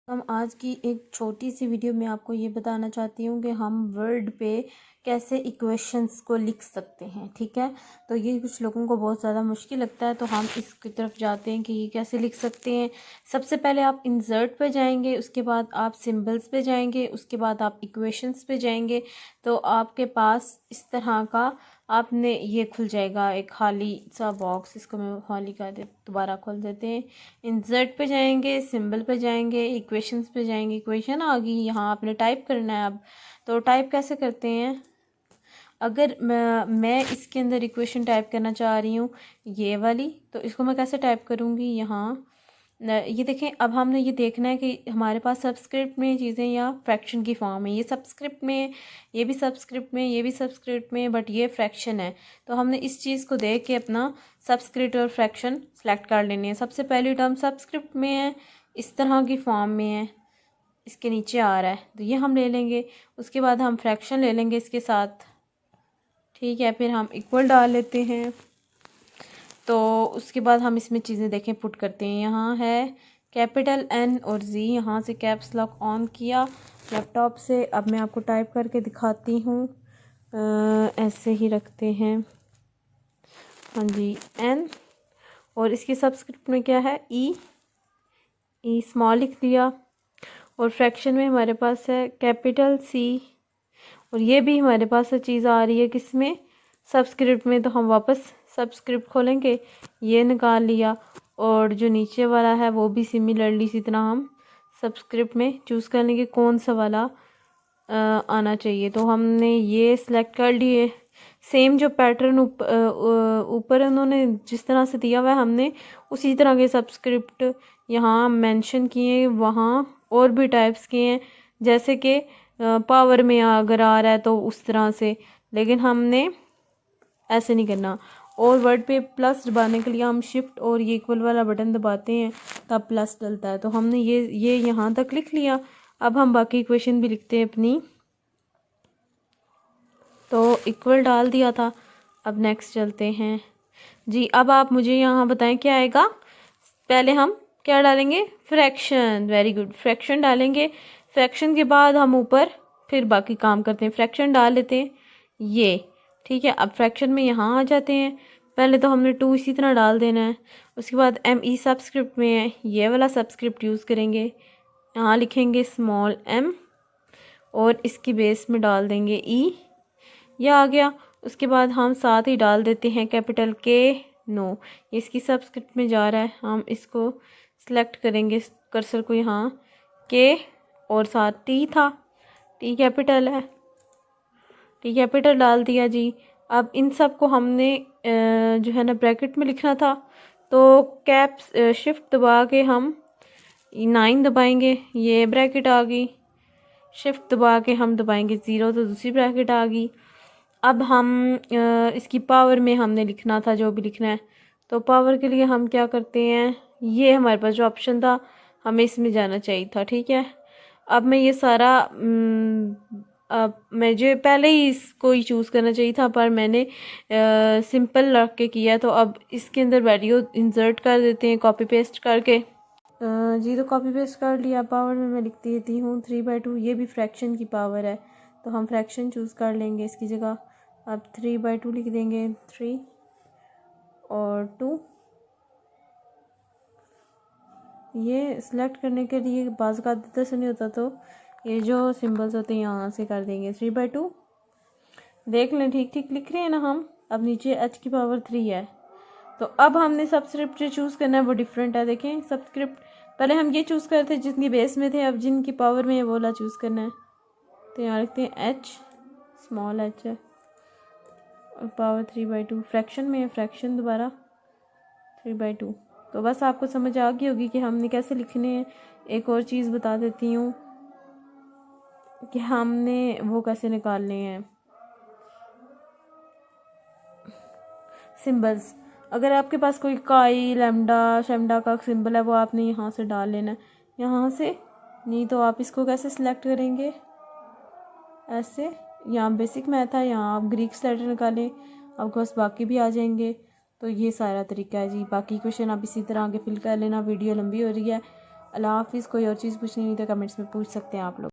हम आज की एक छोटी सी वीडियो में आपको ये बताना चाहती हूँ कि हम वर्ड पे कैसे इक्वेशंस को लिख सकते हैं। ठीक है, तो ये कुछ लोगों को बहुत ज़्यादा मुश्किल लगता है, तो हम इसकी तरफ जाते हैं कि ये कैसे लिख सकते हैं। सबसे पहले आप इंसर्ट पे जाएंगे, उसके बाद आप सिंबल्स पे जाएंगे, उसके बाद आप इक्वेशंस पे जाएंगे। तो आपके पास इस तरह का आपने ये खुल जाएगा एक खाली सा बॉक्स। इसको मैं खाली कर दे, दोबारा खोल देते हैं। इंसर्ट पे जाएंगे, सिंबल पे जाएंगे, इक्वेशंस पे जाएंगे। इक्वेशन आ गई, यहाँ आपने टाइप करना है। अब तो टाइप कैसे करते हैं, अगर मैं इसके अंदर इक्वेशन टाइप करना चाह रही हूँ ये वाली, तो इसको मैं कैसे टाइप करूँगी। यहाँ ये देखें, अब हमने ये देखना है कि हमारे पास सबस्क्रिप्ट में चीज़ें या फ्रैक्शन की फॉर्म है। ये सबस्क्रिप्ट में, ये भी सबस्क्रिप्ट में, ये भी सबस्क्रिप्ट में, बट ये फ्रैक्शन है। तो हमने इस चीज़ को देख के अपना सबस्क्रिप्ट और फ्रैक्शन सेलेक्ट कर लेनी है। सबसे पहली टर्म सबस्क्रिप्ट में है, इस तरह की फॉर्म में है, इसके नीचे आ रहा है, तो ये हम ले लेंगे। उसके बाद हम फ्रैक्शन ले लेंगे इसके साथ। ठीक है, फिर हम इक्वल डाल लेते हैं। तो उसके बाद हम इसमें चीज़ें देखें पुट करते हैं। यहाँ है कैपिटल N और Z, यहाँ से कैप्स लॉक ऑन किया लैपटॉप से। अब मैं आपको टाइप करके दिखाती हूँ। ऐसे ही रखते हैं, हाँ जी, N, और इसकी सबस्क्रिप्ट में क्या है E स्मॉल लिख दिया। और फ्रैक्शन में हमारे पास है कैपिटल C, और ये भी हमारे पास चीज़ आ रही है किसमें, सबस्क्रिप्ट में। तो हम वापस सबस्क्रिप्ट खोलेंगे, ये निकाल लिया। और जो नीचे वाला है वो भी सिमिलरली इसी तरह हम सबस्क्रिप्ट में चूज़ कर लेंगे कौन सा वाला आना चाहिए। तो हमने ये सिलेक्ट कर लिए। सेम जो पैटर्न ऊपर उन्होंने जिस तरह से दिया हुआ है, हमने उसी तरह के सबस्क्रिप्ट यहाँ मेंशन किए, वहाँ और भी टाइप्स किए हैं। जैसे कि पावर में अगर आ रहा है तो उस तरह से, लेकिन हमने ऐसे नहीं करना। और वर्ड पे प्लस दबाने के लिए हम शिफ्ट और ये इक्वल वाला बटन दबाते हैं, तब प्लस डलता है। तो हमने ये यहाँ तक लिख लिया। अब हम बाकी इक्वेशन भी लिखते हैं अपनी। तो इक्वल डाल दिया था, अब नेक्स्ट चलते हैं जी। अब आप मुझे यहाँ बताएं क्या आएगा। पहले हम क्या डालेंगे, फ्रैक्शन। वेरी गुड, फ्रैक्शन डालेंगे। फ्रैक्शन के बाद हम ऊपर फिर बाकी काम करते हैं। फ्रैक्शन डाल लेते हैं ये, ठीक है। अब फ्रैक्शन में यहाँ आ जाते हैं। पहले तो हमने 2 इसी तरह डाल देना है। उसके बाद ME सबस्क्रिप्ट में है, ये वाला सबस्क्रिप्ट यूज़ करेंगे। यहाँ लिखेंगे स्मॉल m और इसकी बेस में डाल देंगे E, यह आ गया। उसके बाद हम साथ ही डाल देते हैं कैपिटल K। नो, इसकी सबस्क्रिप्ट में जा रहा है, हम इसको सिलेक्ट करेंगे कर्सर को, यहाँ K और साथ T था, T कैपिटल है, T कैपिटल डाल दिया जी। अब इन सब को हमने जो है ना ब्रैकेट में लिखना था, तो कैप्स शिफ्ट दबा के हम 9 दबाएंगे, ये ब्रैकेट आ गई। शिफ्ट दबा के हम दबाएंगे 0, तो दूसरी ब्रैकेट आ गई। अब हम इसकी पावर में हमने लिखना था जो भी लिखना है। तो पावर के लिए हम क्या करते हैं, ये हमारे पास जो ऑप्शन था हमें इसमें जाना चाहिए था। ठीक है, अब मैं ये सारा अब मुझे पहले ही इसको ही चूज़ करना चाहिए था, पर मैंने सिंपल रख के किया। तो अब इसके अंदर वैल्यू इंसर्ट कर देते हैं कॉपी पेस्ट करके। जी, तो कॉपी पेस्ट कर लिया। पावर में मैं लिख देती हूँ 3/2। ये भी फ्रैक्शन की पावर है, तो हम फ्रैक्शन चूज़ कर लेंगे इसकी जगह। अब 3/2 लिख देंगे, 3 और 2। ये सिलेक्ट करने के लिए बाज़ का आदत से नहीं होता, तो ये जो सिंबल्स होते हैं यहाँ से कर देंगे 3/2। देख लें ठीक ठीक लिख रहे हैं ना हम। अब नीचे h की पावर 3 है। तो अब हमने सबस्क्रिप्ट जो चूज़ करना है वो डिफरेंट है। देखें, सबस्क्रिप्ट पहले हम ये चूज़ करते थे जिनकी बेस में थे, अब जिनकी पावर में है वो वाला चूज़ करना है। तो यहाँ लिखते हैं h, स्मॉल h है, और पावर 3/2। फ्रैक्शन में है, फ्रैक्शन दोबारा 3/2। तो बस आपको समझ आ गई होगी कि हमने कैसे लिखने हैं। एक और चीज़ बता देती हूँ कि हमने वो कैसे निकालने हैं सिंबल्स। अगर आपके पास कोई काई, लैम्डा, शैम्डा का सिंबल है, वो आपने यहाँ से डाल लेना है, यहाँ से नहीं। तो आप इसको कैसे सिलेक्ट करेंगे, ऐसे। यहाँ बेसिक मैथ है, यहाँ आप ग्रीक्स लेटर निकालें, आपके पास बाकी भी आ जाएंगे। तो ये सारा तरीका है जी। बाकी क्वेश्चन आप इसी तरह आगे फिल कर लेना, वीडियो लंबी हो रही है। अल्लाह हाफिज़। कोई और चीज़ पूछनी हुई तो कमेंट्स में पूछ सकते हैं आप लोग।